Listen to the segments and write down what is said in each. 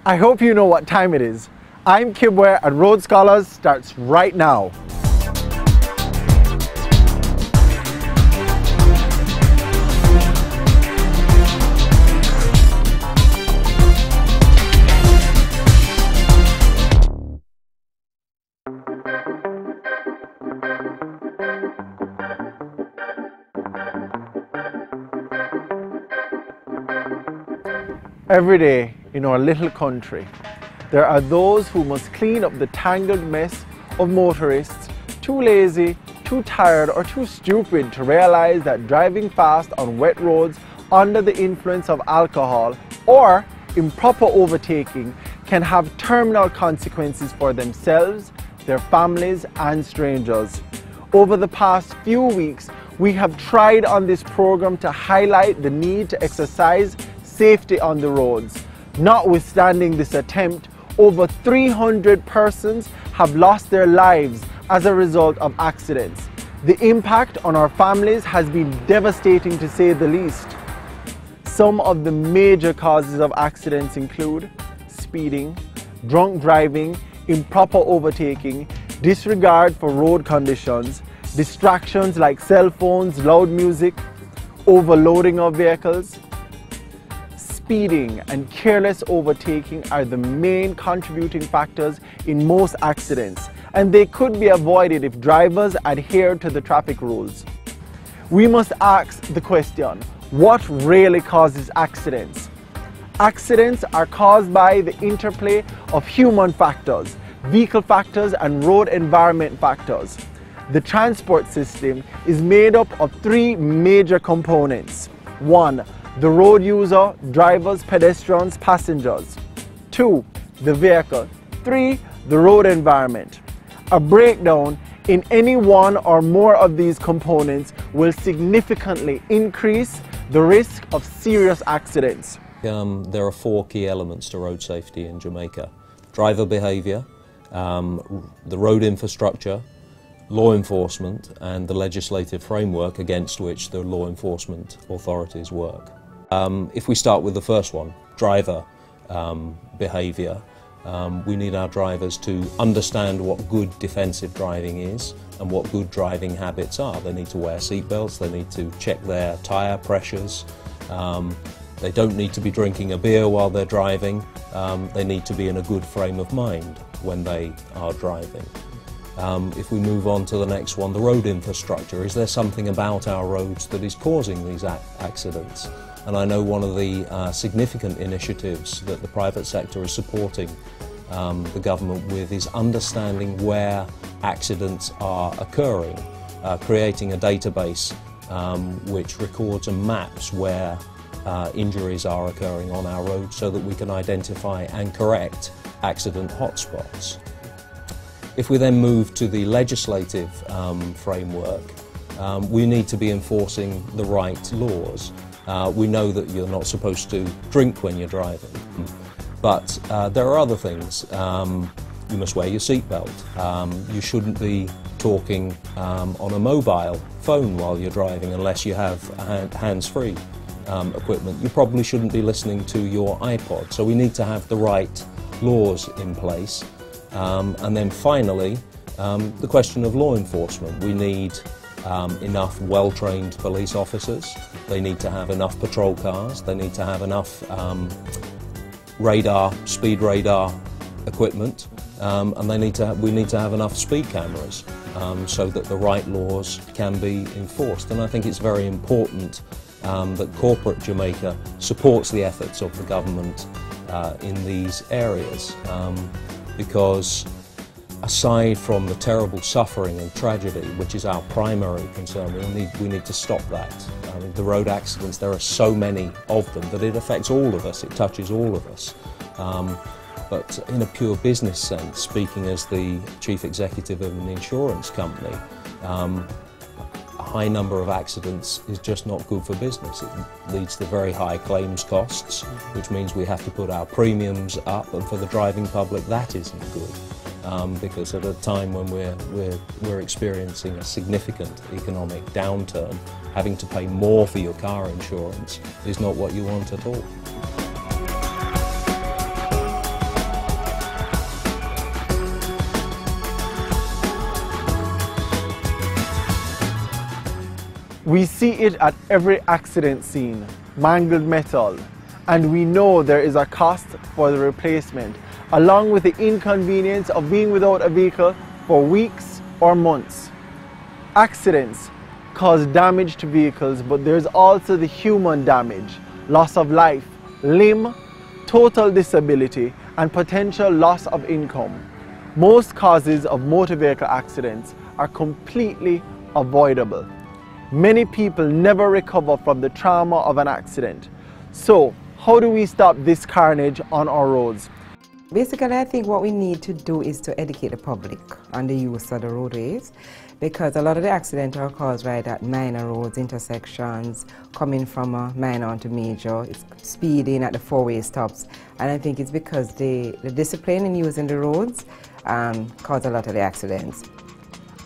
I hope you know what time it is. I'm Kibwe and Road Scholars starts right now. Every day in our little country, there are those who must clean up the tangled mess of motorists too lazy, too tired or too stupid to realize that driving fast on wet roads under the influence of alcohol or improper overtaking can have terminal consequences for themselves, their families and strangers. Over the past few weeks, we have tried on this program to highlight the need to exercise safety on the roads. Notwithstanding this attempt, over 300 persons have lost their lives as a result of accidents. The impact on our families has been devastating to say the least. Some of the major causes of accidents include speeding, drunk driving, improper overtaking, disregard for road conditions, distractions like cell phones, loud music, overloading of vehicles. Speeding and careless overtaking are the main contributing factors in most accidents, and they could be avoided if drivers adhere to the traffic rules. We must ask the question, what really causes accidents? Accidents are caused by the interplay of human factors, vehicle factors and road environment factors. The transport system is made up of three major components. 1. The road user, drivers, pedestrians, passengers. 2. The vehicle. 3. The road environment. A breakdown in any one or more of these components will significantly increase the risk of serious accidents. There are four key elements to road safety in Jamaica: driver behaviour, the road infrastructure, law enforcement and the legislative framework against which the law enforcement authorities work. If we start with the first one, driver behaviour, we need our drivers to understand what good defensive driving is and what good driving habits are. They need to wear seatbelts, they need to check their tyre pressures, they don't need to be drinking a beer while they're driving, they need to be in a good frame of mind when they are driving. If we move on to the next one, the road infrastructure. Is there something about our roads that is causing these accidents? And I know one of the significant initiatives that the private sector is supporting the government with is understanding where accidents are occurring, creating a database which records and maps where injuries are occurring on our roads so that we can identify and correct accident hotspots. If we then move to the legislative framework, we need to be enforcing the right laws. We know that you're not supposed to drink when you're driving, but there are other things. You must wear your seatbelt. You shouldn't be talking on a mobile phone while you're driving unless you have hands-free equipment. You probably shouldn't be listening to your iPod. So we need to have the right laws in place. And then finally, the question of law enforcement. We need enough well-trained police officers. They need to have enough patrol cars. They need to have enough radar, speed radar equipment, and we need to have enough speed cameras so that the right laws can be enforced. And I think it's very important that corporate Jamaica supports the efforts of the government in these areas, because aside from the terrible suffering and tragedy, which is our primary concern, we need to stop that. I mean, the road accidents, there are so many of them that it affects all of us, it touches all of us. But in a pure business sense, speaking as the chief executive of an insurance company, a high number of accidents is just not good for business. It leads to very high claims costs, which means we have to put our premiums up, and for the driving public that isn't good. Because at a time when we're experiencing a significant economic downturn, having to pay more for your car insurance is not what you want at all. We see it at every accident scene, mangled metal, and we know there is a cost for the replacement, along with the inconvenience of being without a vehicle for weeks or months. Accidents cause damage to vehicles, but there's also the human damage, loss of life, limb, total disability, and potential loss of income. Most causes of motor vehicle accidents are completely avoidable. Many people never recover from the trauma of an accident. So, how do we stop this carnage on our roads? Basically, I think what we need to do is to educate the public on the use of the roadways, because a lot of the accidents are caused right at minor roads, intersections, coming from a minor onto major, it's speeding at the four-way stops. And I think it's because the discipline in using the roads cause a lot of the accidents.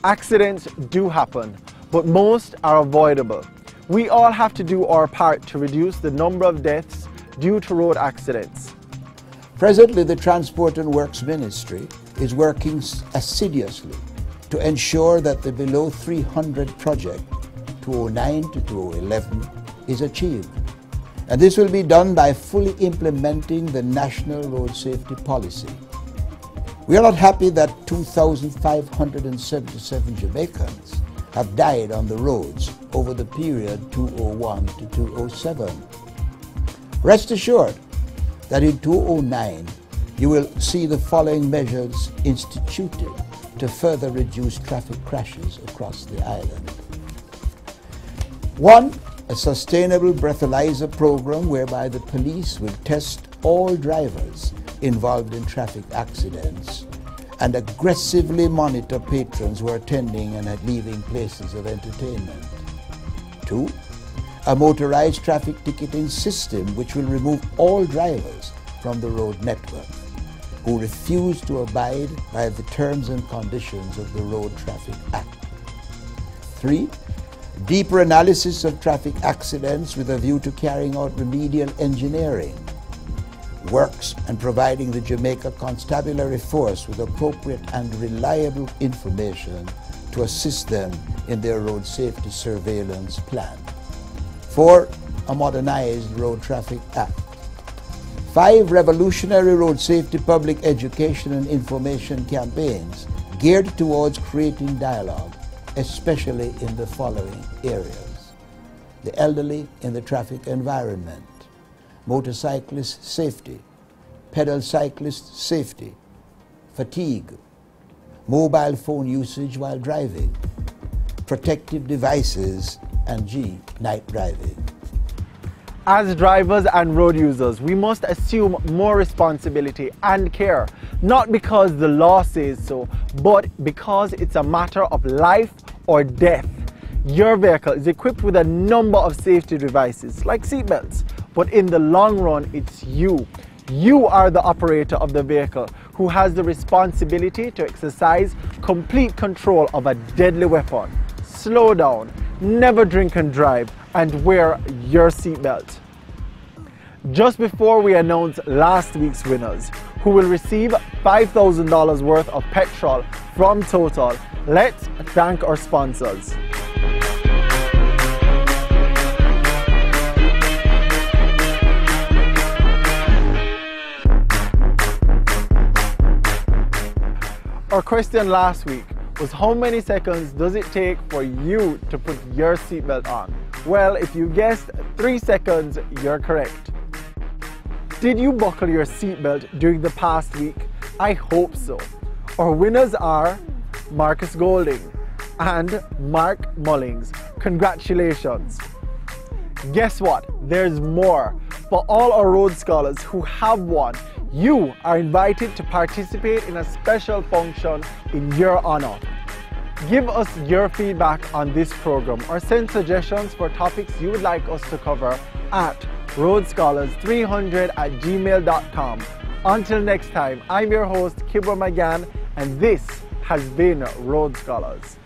Accidents do happen, but most are avoidable. We all have to do our part to reduce the number of deaths due to road accidents. Presently, the Transport and Works Ministry is working assiduously to ensure that the below 300 project 2009 to 2011 is achieved. And this will be done by fully implementing the National Road Safety Policy. We are not happy that 2,577 Jamaicans have died on the roads over the period 2001 to 2007. Rest assured that in 2009 you will see the following measures instituted to further reduce traffic crashes across the island. 1. A sustainable breathalyzer program whereby the police will test all drivers involved in traffic accidents and aggressively monitor patrons who are attending and leaving places of entertainment. 2. A motorized traffic ticketing system which will remove all drivers from the road network who refuse to abide by the terms and conditions of the Road Traffic Act. 3. Deeper analysis of traffic accidents with a view to carrying out remedial engineering works and providing the Jamaica Constabulary Force with appropriate and reliable information to assist them in their road safety surveillance plan. 4. A modernized Road Traffic Act. 5. Revolutionary road safety public education and information campaigns geared towards creating dialogue, especially in the following areas: the elderly in the traffic environment, motorcyclist safety, pedal cyclist safety, fatigue, mobile phone usage while driving, protective devices, and night driving. As drivers and road users, we must assume more responsibility and care, not because the law says so, but because it's a matter of life or death. Your vehicle is equipped with a number of safety devices, like seatbelts, but in the long run, it's you. You are the operator of the vehicle who has the responsibility to exercise complete control of a deadly weapon. Slow down, never drink and drive, and wear your seatbelt. Just before we announce last week's winners, who will receive $5,000 worth of petrol from Total, let's thank our sponsors. Our question last week was, how many seconds does it take for you to put your seatbelt on? Well, if you guessed 3 seconds, you're correct. Did you buckle your seatbelt during the past week? I hope so. Our winners are Marcus Golding and Mark Mullings. Congratulations. Guess what? There's more. For all our road scholars who have won, you are invited to participate in a special function in your honor. Give us your feedback on this program or send suggestions for topics you would like us to cover at roadscholars300@gmail.com. Until next time, I'm your host, Kibwa Magan, and this has been Road Scholars.